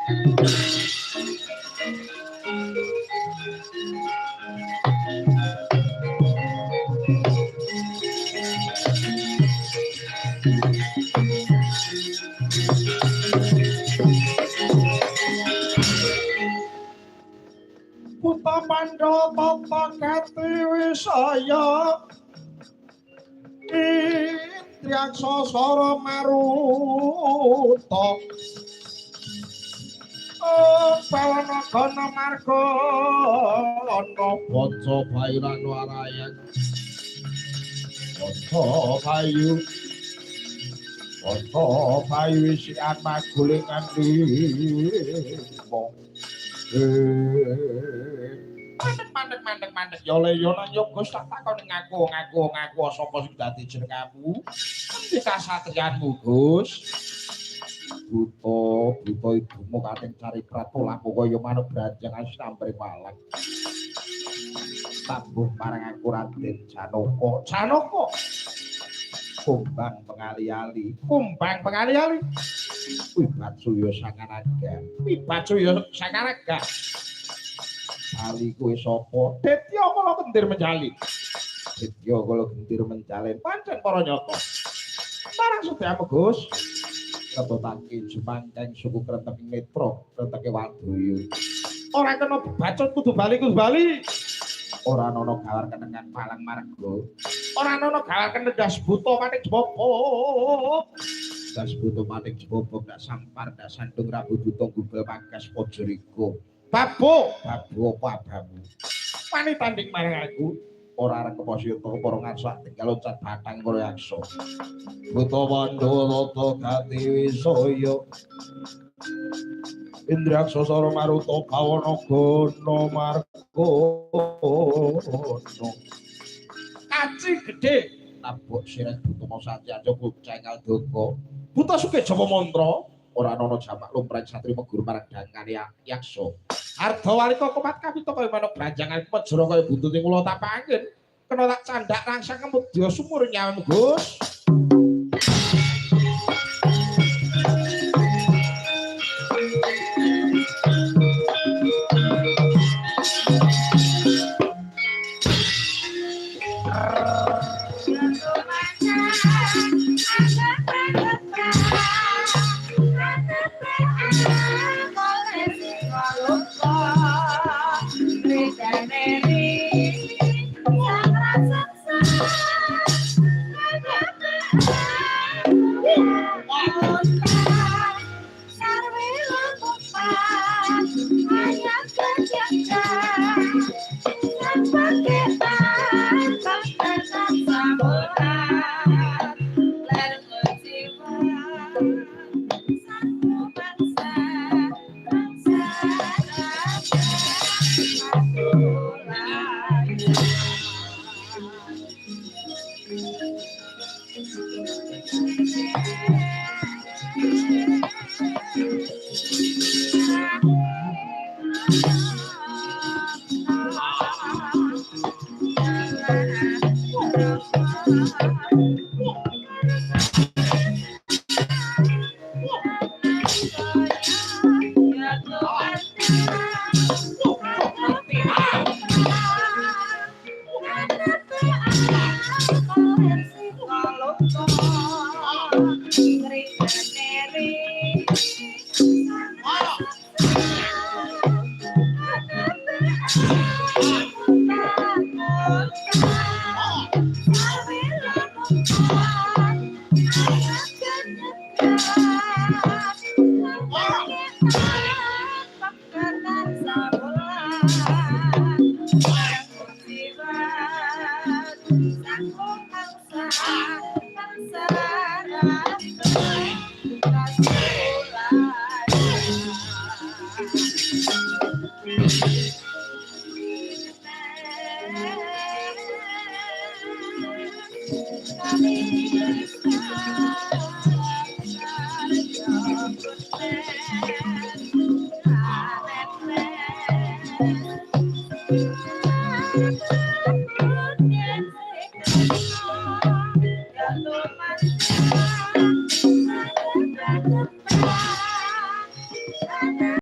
Puta Pandhawa tata gati wisaya Indriaksa sara maruta Bawana marga ana baca bairan warayan baca bayu isian magulingan limo mandek ya le yo nang Gus tak takon ngaku sapa sing dadi jenengmu endi kasatriyanmu Gus buta ibumu kating cari pratolaku kaya manuk branjangan sambre malang tabuh marang aku Raden Janaka kumbang pengali-ali Wibatsuya Sangaraga Ali kowe sapa Detya kala kendir menjalin pancen para nyata marang sedyamu Gus ketutake jumangkeng suku Krenteking Netra Krenteke Wadoyo ora kena bacot kudu bali ora ana gawar kenengan palang marga ora ana gawar kenendas buta maning bobo gak sampar gak sandung rabu buta gubel pangkas pojoriko babu apa abamu wani tanding marang aku ora arep keposito para ngarsak tinggal loncat batang para yaksa buta Pandhawa tata gati wisaya Indriaksa sara maruta bawana gana margana kaci gedhe nabok sireh buta satya kucengal doko buta suke Jawa mantra ora ana jamak lumrah satri meguru marang dangane yaksa arda walika kumat kapita kaya manuk branjangan pejara kaya buntuting kula tapaken kena tak candak rangsang kemudya sumur nyawamu Gus